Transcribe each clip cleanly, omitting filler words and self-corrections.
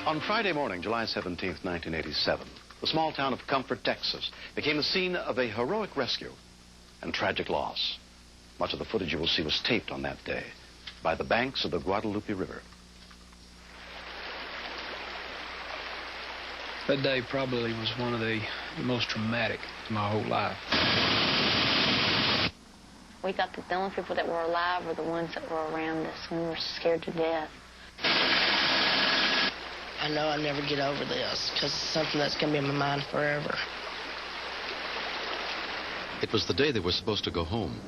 On Friday morning, July 17th, 1987, the small town of Comfort, Texas, became the scene of a heroic rescue and tragic loss. Much of the footage you will see was taped on that day by the banks of the Guadalupe River. That day probably was one of the most traumatic of my whole life. We thought that the only people that were alive were the ones that were around us, and we were scared to death. I know I'll never get over this, because it's something that's going to be in my mind forever. It was the day they were supposed to go home.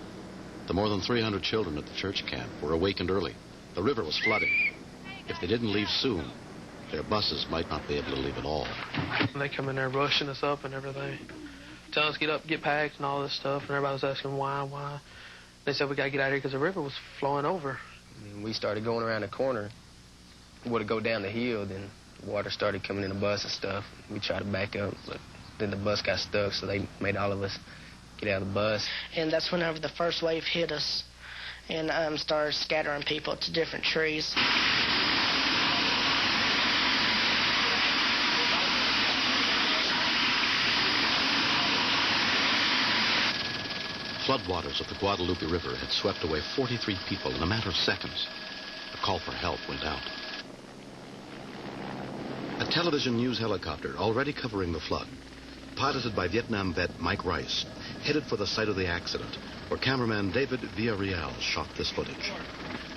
The more than 300 children at the church camp were awakened early. The river was flooding. If they didn't leave soon, their buses might not be able to leave at all. They come in there rushing us up and everything, telling us to get up, get packed and all this stuff, and everybody was asking why. They said we got to get out of here because the river was flowing over. We started going around the corner. We would go down the hill, then water started coming in the bus and stuff. We tried to back up, but then the bus got stuck, so they made all of us get out of the bus. And that's whenever the first wave hit us and started scattering people to different trees. Floodwaters of the Guadalupe River had swept away 43 people in a matter of seconds. A call for help went out. A television news helicopter, already covering the flood, piloted by Vietnam vet Mike Rice, headed for the site of the accident, where cameraman David Villarreal shot this footage.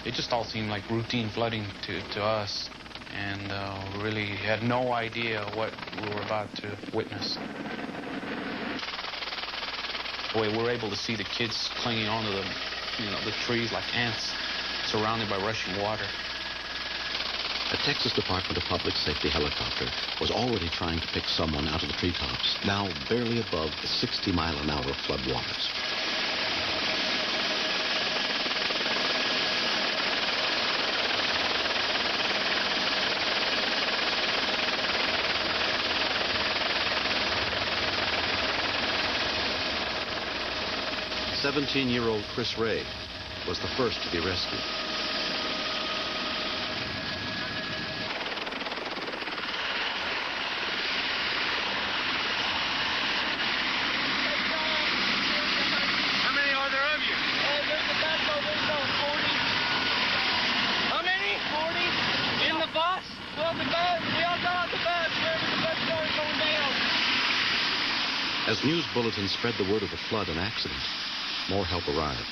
It just all seemed like routine flooding to us, and we really had no idea what we were about to witness. We were able to see the kids clinging onto the trees like ants, surrounded by rushing water. A Texas Department of Public Safety helicopter was already trying to pick someone out of the treetops, now barely above the 60-mile-an-hour floodwaters. "17-year-old Chris Ray was the first to be rescued. How many are there of you? There's the bus over, 40. How many? 40. In the bus? Well, the bus, we all got the bus. Wherever the bus started going down. As news bulletins spread the word of the flood and accident, more help arrived,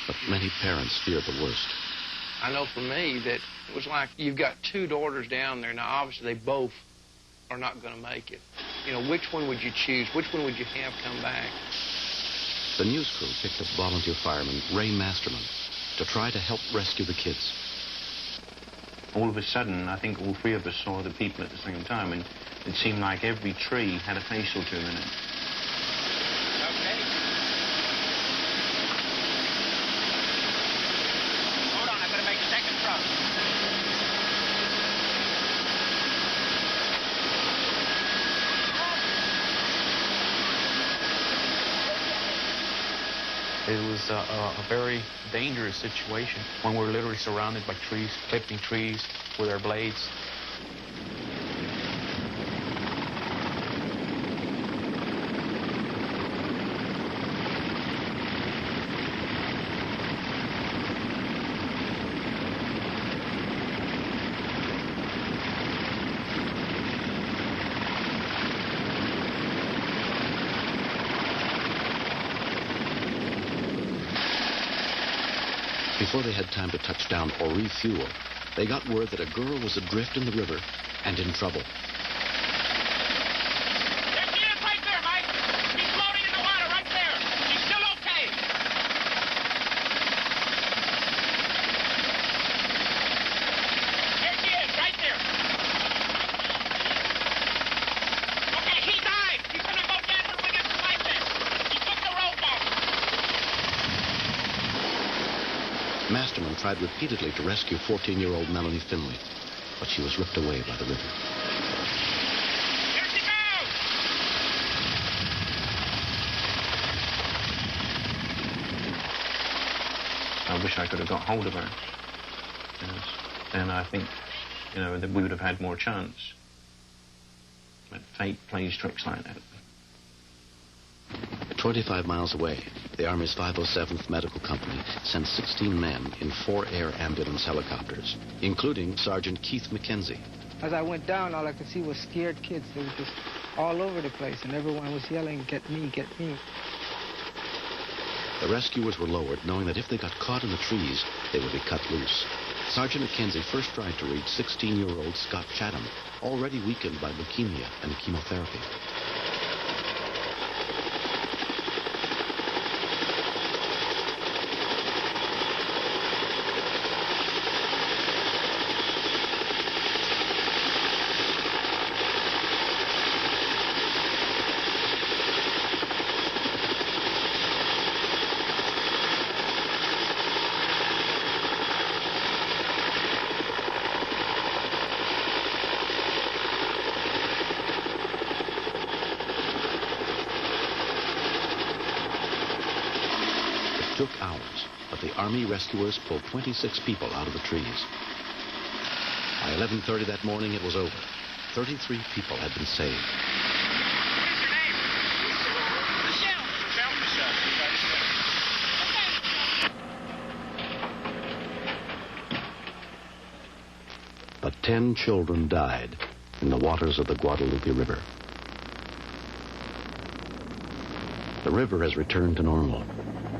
but many parents feared the worst. I know for me that it was like you've got two daughters down there. Now, obviously, they both are not going to make it. You know, which one would you choose? Which one would you have come back? The news crew picked up volunteer fireman Ray Masterman to try to help rescue the kids. All of a sudden, I think all three of us saw the people at the same time, and it seemed like every tree had a face or two in it. It was a very dangerous situation when we're literally surrounded by trees, clipping trees with our blades. Before they had time to touch down or refuel, they got word that a girl was adrift in the river and in trouble. There she is right there, Mike. She's floating in the water right there. She's still okay. There she is, right there. Okay, he died. He's going to go down with his life vest. He took the rope off. Masterman tried repeatedly to rescue 14-year-old Melanie Finley, but she was ripped away by the river. Here she goes! I wish I could have got hold of her. Yes. And I think you know, that we would have had more chance. But fate plays tricks like that. 25 miles away, the Army's 507th Medical Company sent 16 men in 4 air ambulance helicopters, including Sergeant Keith McKenzie. As I went down, all I could see was scared kids. They were just all over the place, and everyone was yelling, "Get me, get me." The rescuers were lowered, knowing that if they got caught in the trees, they would be cut loose. Sergeant McKenzie first tried to reach 16-year-old Scott Chatham, already weakened by leukemia and chemotherapy. It took hours, but the Army rescuers pulled 26 people out of the trees. By 11:30 that morning, it was over. 33 people had been saved. What is your name? Michelle. But 10 children died in the waters of the Guadalupe River. The river has returned to normal,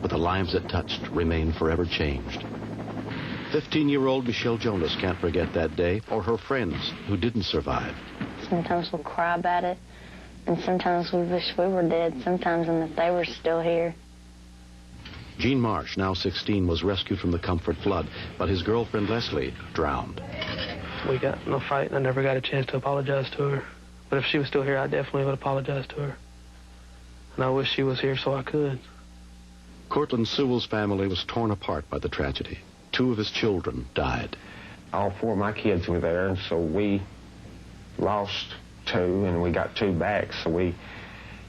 but the lives it touched remain forever changed. 15-year-old Michelle Jonas can't forget that day or her friends who didn't survive. Sometimes we'll cry about it, and sometimes we wish we were dead, sometimes and that they were still here. Gene Marsh, now 16, was rescued from the Comfort flood, but his girlfriend Leslie drowned. We got in a fight, and I never got a chance to apologize to her. But if she was still here, I definitely would apologize to her. And I wish she was here so I could. Cortland Sewell's family was torn apart by the tragedy. 2 of his children died. All 4 of my kids were there, and so we lost 2, and we got 2 back, so we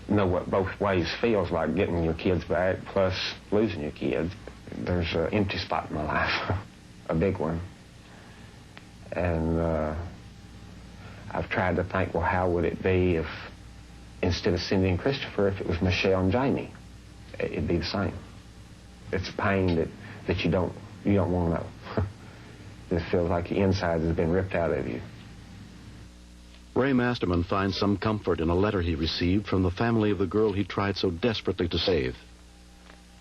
know what both ways feels like, getting your kids back plus losing your kids. There's an empty spot in my life, a big one. And I've tried to think, well, how would it be if, instead of Cindy and Christopher, if it was Michelle and Jamie? It'd be the same. It's pain that you don't want to know. It feels like the inside has been ripped out of you. Ray Masterman finds some comfort in a letter he received from the family of the girl he tried so desperately to save.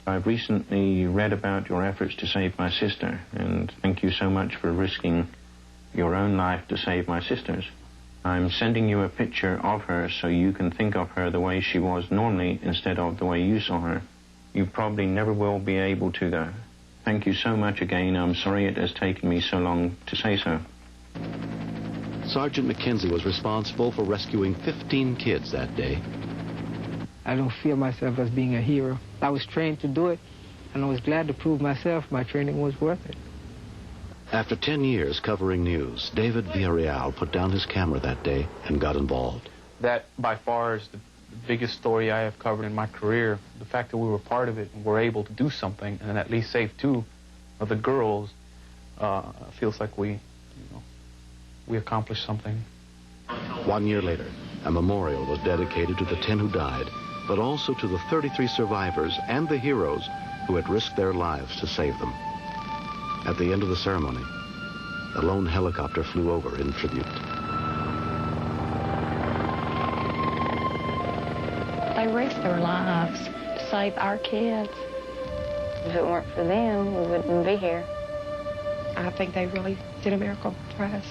I've recently read about your efforts to save my sister, and thank you so much for risking your own life to save my sister's. I'm sending you a picture of her so you can think of her the way she was normally instead of the way you saw her. You probably never will be able to, though. Thank you so much again. I'm sorry it has taken me so long to say so. Sergeant McKenzie was responsible for rescuing 15 kids that day. I don't feel myself as being a hero. I was trained to do it, and I was glad to prove myself my training was worth it. After 10 years covering news, David Villarreal put down his camera that day and got involved. That, by far, is the biggest story I have covered in my career. The fact that we were part of it and were able to do something and at least save 2 of the girls feels like we accomplished something. 1 year later, a memorial was dedicated to the 10 who died, but also to the 33 survivors and the heroes who had risked their lives to save them. At the end of the ceremony, a lone helicopter flew over in tribute. They risked their lives to save our kids. If it weren't for them, we wouldn't be here. I think they really did a miracle for us.